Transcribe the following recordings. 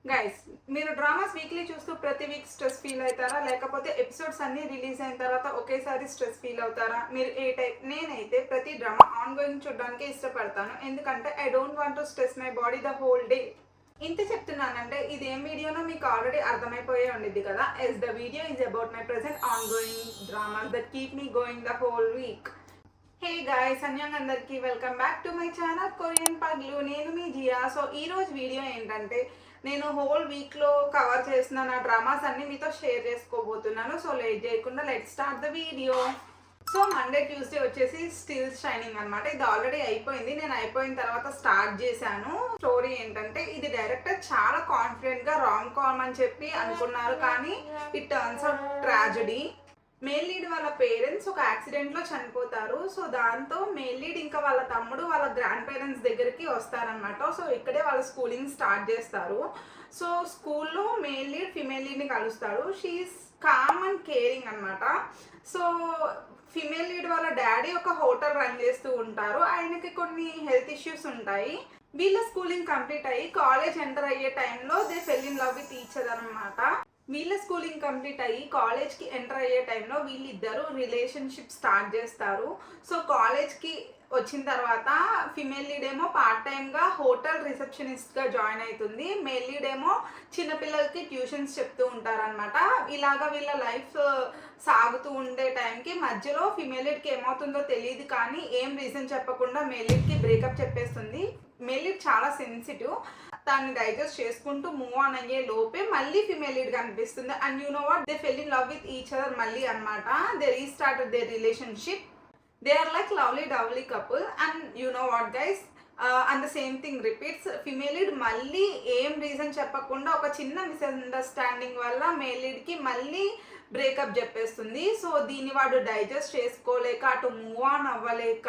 Guys, మీరు dramas weekly చూస్తూ ప్రతి వీక్ స్ట్రెస్ ఫీల్ అవుతారా, లేకపోతే ఎపిసోడ్స్ అన్ని రిలీజ్ అయిన తర్వాత ఒకేసారి స్ట్రెస్ ఫీల్ అవుతారా? మీరు ఏ టైప్? నేనైతే ప్రతి డ్రామా ఆన్ గోయింగ్ చూడడానికి ఇష్టపడతాను, ఎందుకంటే I don't want to stress my body the whole day. ఇంత చెప్తున్నానంటే ఇది ఏం వీడియోనో మీకు ఆల్రెడీ అర్థమైపోయే ఉండిద్ది కదా. Yes, the video is about my present ongoing dramas that keep me going the whole week. Hey guys, అన్యంగ్ అందరికి welcome back to my channel Korean పగ్లు. నేను మీ జియా. సో ఈ రోజు వీడియో ఏంటంటే, నేను హోల్ వీక్లో కవర్ చేసిన నా డ్రామాస్ అన్ని మీతో షేర్ చేసుకోబోతున్నాను. సో లేట్ చేయకుండా let start the video. So Monday Tuesday వచ్చేసి స్టిల్ షైనింగ్ అనమాట. ఇది ఆల్రెడీ అయిపోయింది. నేను అయిపోయిన తర్వాత స్టార్ట్ చేశాను. స్టోరీ ఏంటంటే, ఇది డైరెక్టర్ చాలా కాన్ఫిడెంట్ గా రామ్ కామ్ అని చెప్పి అనుకున్నారు, కానీ it turns out tragedy. Male lead వాళ్ళ పేరెంట్స్ ఒక యాక్సిడెంట్ లో చనిపోతారు. సో దాంతో మేల్ లీడ్ ఇంకా వాళ్ళ తమ్ముడు వాళ్ళ గ్రాండ్ పేరెంట్స్ దగ్గరికి వస్తారనమాట. సో ఇక్కడే వాళ్ళ స్కూలింగ్ స్టార్ట్ చేస్తారు. సో స్కూల్లో మేల్ లీడ్ ఫిమేల్ లీడ్ ని కలుస్తాడు. షీఈస్ కామ్ అండ్ కేరింగ్ అనమాట. సో ఫిమేల్ లీడ్ వాళ్ళ డాడీ ఒక హోటల్ రన్ చేస్తూ ఉంటారు. ఆయనకి కొన్ని హెల్త్ ఇష్యూస్ ఉంటాయి. వీళ్ళ స్కూలింగ్ కంప్లీట్ అయ్యి కాలేజ్ ఎంటర్ అయ్యే టైంలో they fell in love with each other అనమాట. వీళ్ళ స్కూలింగ్ కంప్లీట్ అయ్యి కాలేజ్కి ఎంటర్ అయ్యే టైంలో వీళ్ళిద్దరూ రిలేషన్షిప్ స్టార్ట్ చేస్తారు. సో కాలేజ్కి వచ్చిన తర్వాత ఫిమేల్ లీడ్ ఏమో పార్ట్ టైమ్గా హోటల్ రిసెప్షనిస్ట్గా జాయిన్ అవుతుంది. మేల్ లీడ్ ఏమో చిన్నపిల్లలకి ట్యూషన్స్ చెప్తూ ఉంటారనమాట. ఇలాగా వీళ్ళ లైఫ్ సాగుతూ ఉండే టైంకి మధ్యలో ఫిమేల్ లీడ్కి ఏమవుతుందో తెలియదు, కానీ ఏం రీజన్ చెప్పకుండా మేల్ లీడ్కి బ్రేకప్ చెప్పేస్తుంది. మేల్ లీడ్ చాలా సెన్సిటివ్. దాన్ని డైజెస్ట్ చేసుకుంటూ మూవ్ ఆన్ అయ్యే లోపే మళ్ళీ ఫిమేల్ లీడ్ కనిపిస్తుంది. And you know what, they fell in love with each other మళ్ళీ అనమాట. They restarted their relationship. They are like lovely dovey couple. And you know what guys, and the same thing repeats. Female lead మళ్ళీ ఏం reason చెప్పకుండా ఒక చిన్న misunderstanding వల్ల male లీడ్కి మళ్ళీ breakup చెప్పేస్తుంది. సో దీన్ని వాడు డైజెస్ట్ చేసుకోలేక, అటు మూవ్ ఆన్ అవ్వలేక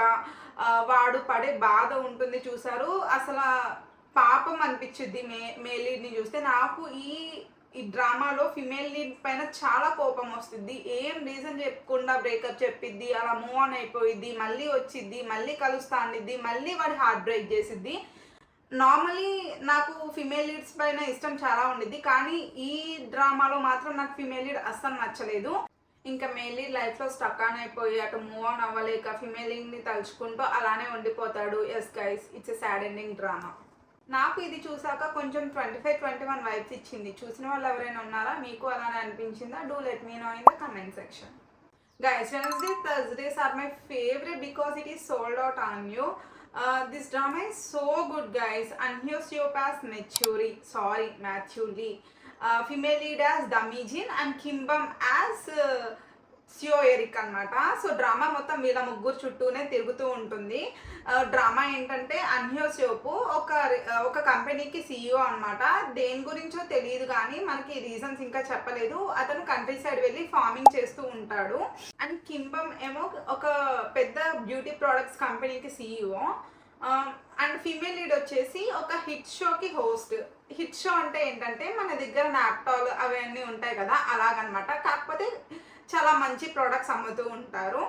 వాడు పడే బాధ ఉంటుంది చూసారు. అసలు పాపం అనిపించింది మేల్ లీడ్ని చూస్తే. నాకు ఈ డ్రామాలో ఫిమేల్ లీడ్ పైన చాలా కోపం వస్తుంది. ఏం రీజన్ చెప్పకుండా బ్రేకప్ చెప్పిద్ది, అలా మూవ్ ఆన్ అయిపోయిద్ది, మళ్ళీ వచ్చిద్ది, మళ్ళీ కలుస్తా అనిద్ది, మళ్ళీ వాడి హార్ట్ బ్రేక్ చేసిద్ది. నార్మలీ నాకు ఫిమేల్ లీడ్స్ పైన ఇష్టం చాలా ఉండిద్ది, కానీ ఈ డ్రామాలో మాత్రం నాకు ఫిమేల్ లీడ్ అస్సలు నచ్చలేదు. ఇంకా మేల్ లీడ్ లైఫ్లో స్టక్ ఆన్ అయిపోయి అటు మూవ్ ఆన్ అవ్వలేక ఫిమేల్ లీడ్ని తలుచుకుంటూ అలానే ఉండిపోతాడు. Yes guys, it's a sad ending drama. నాకు ఇది చూసాక కొంచెం 25-21 వైబ్స్ ఇచ్చింది. చూసిన వాళ్ళు ఎవరైనా ఉన్నారా? మీకు అలానే అనిపించిందా? Do let me know in the comment section. Guys, Wednesday, Thursdays are my favorite because it is sold out on you. This drama is so good, guys. Anhyo Seop as Matthew Lee. Female lead as Dami Jin and Kim Bum as Seo Eric అనమాట. So drama మొత్తం వీళ్ళ ముగ్గురు చుట్టూనే తిరుగుతూ ఉంటుంది. Drama ఏంటంటే, అన్హ్యో సియోపు ఒక కంపెనీకి CEO అనమాట. దేని గురించో తెలియదు, కానీ మనకి రీజన్స్ ఇంకా చెప్పలేదు. అతను కంట్రీ సైడ్ వెళ్ళి ఫార్మింగ్ చేస్తూ ఉంటాడు. అండ్ కింబమ్ ఏమో ఒక పెద్ద బ్యూటీ ప్రోడక్ట్స్ కంపెనీకి CEO. అండ్ ఫీమేల్ లీడ్ వచ్చేసి ఒక హిట్ షోకి హోస్ట్. హిట్ షో అంటే ఏంటంటే, మన దగ్గర నాప్టాల్ అవన్నీ ఉంటాయి కదా, అలాగనమాట. కాకపోతే చాలా మంచి ప్రోడక్ట్స్ అమ్ముతూ ఉంటారు.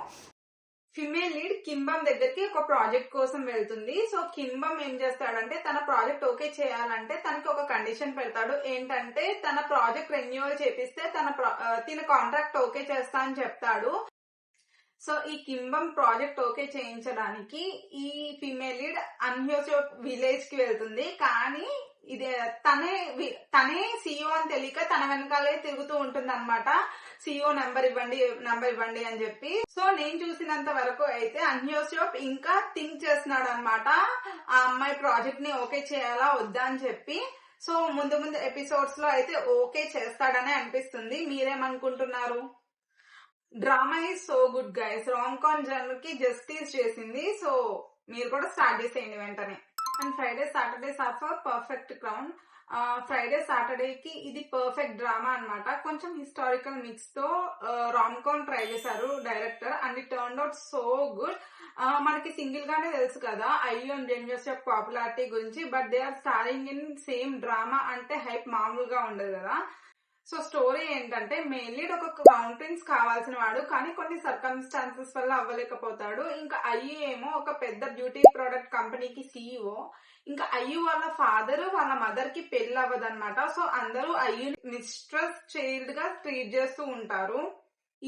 ఫిమేల్ లీడ్ కింబమ్ దగ్గరికి ఒక ప్రాజెక్ట్ కోసం వెళ్తుంది. సో కింబమ్ ఏం చేస్తాడంటే, తన ప్రాజెక్ట్ ఓకే చేయాలంటే తనకి ఒక కండిషన్ పెడతాడు. ఏంటంటే, తన ప్రాజెక్ట్ రెన్యూవల్ చేపిస్తే తిన కాంట్రాక్ట్ ఓకే చేస్తా అని చెప్తాడు. సో ఈ కింబమ్ ప్రాజెక్ట్ ఓకే చేయించడానికి ఈ ఫీమేల్ లీడ్ అన్హ్యోసియో విలేజ్ కి వెళ్తుంది. కానీ ఇదే తనే CEO అని తెలియక తన వెనకాలే తిరుగుతూ ఉంటుంది అనమాట. CEO నంబర్ ఇవ్వండి అని చెప్పి. సో నేను చూసినంత వరకు అయితే అన్హ్యోసియోప్ ఇంకా థింక్ చేస్తున్నాడు అనమాట, ఆ అమ్మాయి ప్రాజెక్ట్ ని ఓకే చేయాలా వద్దా అని చెప్పి. సో ముందు ఎపిసోడ్స్ లో అయితే ఓకే చేస్తాడనే అనిపిస్తుంది. మీరేమనుకుంటున్నారు? Drama is so good guys. Rom com genre కి జస్టిస్ చేసింది. సో మీరు కూడా స్టార్ట్ చేసేయండి వెంటనే. And Friday Saturdays are for Perfect Crown. Friday సాటర్డేకి ఇది పర్ఫెక్ట్ డ్రామా అనమాట. కొంచెం హిస్టారికల్ మిక్స్ తో రామ్ కామ్ ట్రై చేశారు director, and it turn out so good. మనకి సింగిల్ గానే తెలుసు కదా అయ్యూ అండ్ జెన్యూస్ యొక్క పాపులారిటీ గురించి, but they are starring in same drama అంటే హైప్ మామూలుగా ఉండదు కదా. సో స్టోరీ ఏంటంటే మెయిన్లీ ఒక క్రౌన్ ప్రిన్స్ కావాల్సిన వాడు, కానీ కొన్ని సర్కమ్స్టాన్సెస్ వల్ల అవ్వలేకపోతాడు. ఇంకా అయ్యు ఏమో ఒక పెద్ద బ్యూటీ ప్రోడక్ట్ కంపెనీకి CEO. ఇంకా అయ్యు వాళ్ళ ఫాదర్ వాళ్ళ మదర్ కి పెళ్లి అవ్వదన్నమాట. సో అందరూ అయ్యు మిస్ట్రెస్ చైల్డ్ గా ట్రీట్ చేస్తూ ఉంటారు.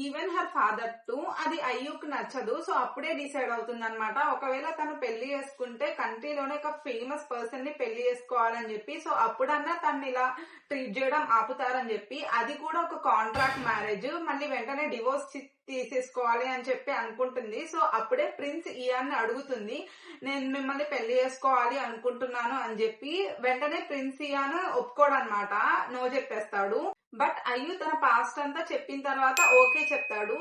Even her father to. అది అయ్యూకి నచ్చదు. సో అప్పుడే డిసైడ్ అవుతుంది అనమాట, ఒకవేళ తను పెళ్లి చేసుకుంటే కంట్రీలోనే ఒక ఫేమస్ పర్సన్ ని పెళ్లి చేసుకోవాలని చెప్పి. సో అప్పుడన్నా తను ఇలా ట్రీట్ చేయడం ఆపుతారని చెప్పి. అది కూడా ఒక కాంట్రాక్ట్ మ్యారేజ్, మళ్ళీ వెంటనే డివోర్స్ తీసేసుకోవాలి అని చెప్పి అనుకుంటుంది. సో అప్పుడే ప్రిన్స్ ఇయాన్ అడుగుతుంది, నేను మిమ్మల్ని పెళ్లి చేసుకోవాలి అనుకుంటున్నాను అని చెప్పి. వెంటనే ప్రిన్స్ ఇయాన్ ఒప్పుకోడనమాట, నో చెప్పేస్తాడు. బట్ అయ్యు తన పాస్ట్ అంతా చెప్పిన తర్వాత ఓకే చెప్తాడు.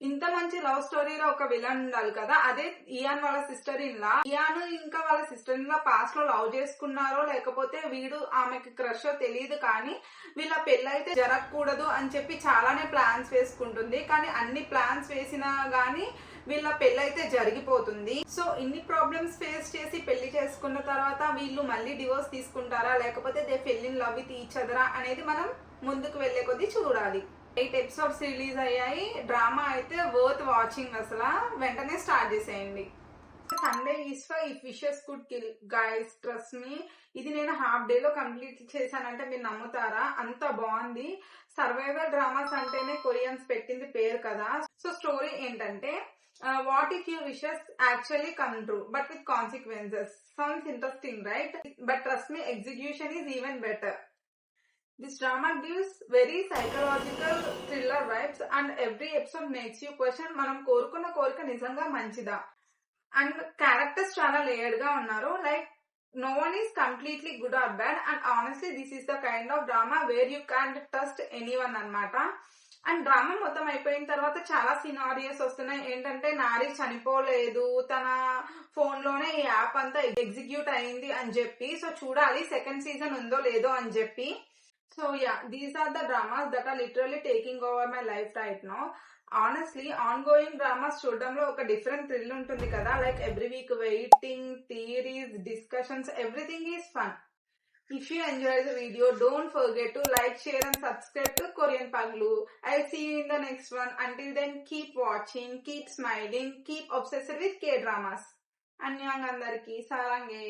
ఇంత మంచి లవ్ స్టోరీలో ఒక విలన్ ఉండాలి కదా, అదే ఇయాన్ వాళ్ళ సిస్టర్ ఇన్ లా. ఇయాన్ ఇంకా వాళ్ళ సిస్టర్ ఇన్ లా పాస్ట్ లో లవ్ చేసుకున్నారో లేకపోతే వీడు ఆమెకి క్రష్ తెలియదు, కానీ వీళ్ళ పెళ్ళైతే జరగకూడదు అని చెప్పి చాలానే ప్లాన్స్ వేసుకుంటుంది. కానీ అన్ని ప్లాన్స్ వేసినా గానీ వీళ్ళ పెళ్ళైతే జరిగిపోతుంది. సో ఇన్ని ప్రాబ్లమ్స్ ఫేస్ చేసి పెళ్లి చేసుకున్న తర్వాత వీళ్ళు మళ్ళీ డివోర్స్ తీసుకుంటారా లేకపోతే they fell in love with each అదరా అనేది మనం ముందుకు వెళ్లే కొద్దీ చూడాలి. 8 ఎపిసోడ్స్ రిలీజ్ అయ్యాయి. డ్రామా అయితే వర్త్ వాచింగ్, అసలు వెంటనే స్టార్ట్ చేసేయండి. Sunday is for If Wishes Could Kill guys, trust me. ఇది నేను హాఫ్ డే లో కంప్లీట్ చేశానంటే మీరు నమ్ముతారా, అంత బాగుంది. సర్వైవల్ డ్రామాస్ అంటేనే కొరియన్స్ పెట్టింది పేరు కదా. సో స్టోరీ ఏంటంటే, what if your wishes actually come true but with consequences. Sounds interesting right? But trust me, execution is even better. This drama gives very psychological thriller vibes and every episode makes you question, మనం కోరుకున్న కోరిక నిజంగా మంచిదా. And characters చాలా layered గా ఉన్నారు. Like no one is completely good or bad, and honestly this is the kind of drama where you can't trust anyone అన్నమాట. And drama మొత్తం అయిపోయిన తర్వాత చాలా సినారియోస్ వస్తున్నాయి. ఏంటంటే నారి చనిపోలేదు, తన ఫోన్ లోనే ఈ యాప్ అంతా ఎగ్జిక్యూట్ అయింది అని చెప్పి. సో చూడాలి సెకండ్ సీజన్ ఉందో లేదో అని చెప్పి. So yeah, these are the dramas that are literally taking over my life right now. Honestly, ongoing dramas చూడడంలో ఒక డిఫరెంట్ థ్రిల్ ఉంటుంది కదా. Like every week waiting, theories, discussions, everything is fun. If you enjoy the video, don't forget to like, share and subscribe to Korean Paglu. I'll see you in the next one. Until then, keep watching, keep smiling, keep obsessed with K-dramas. Annyeong andarki, sarange.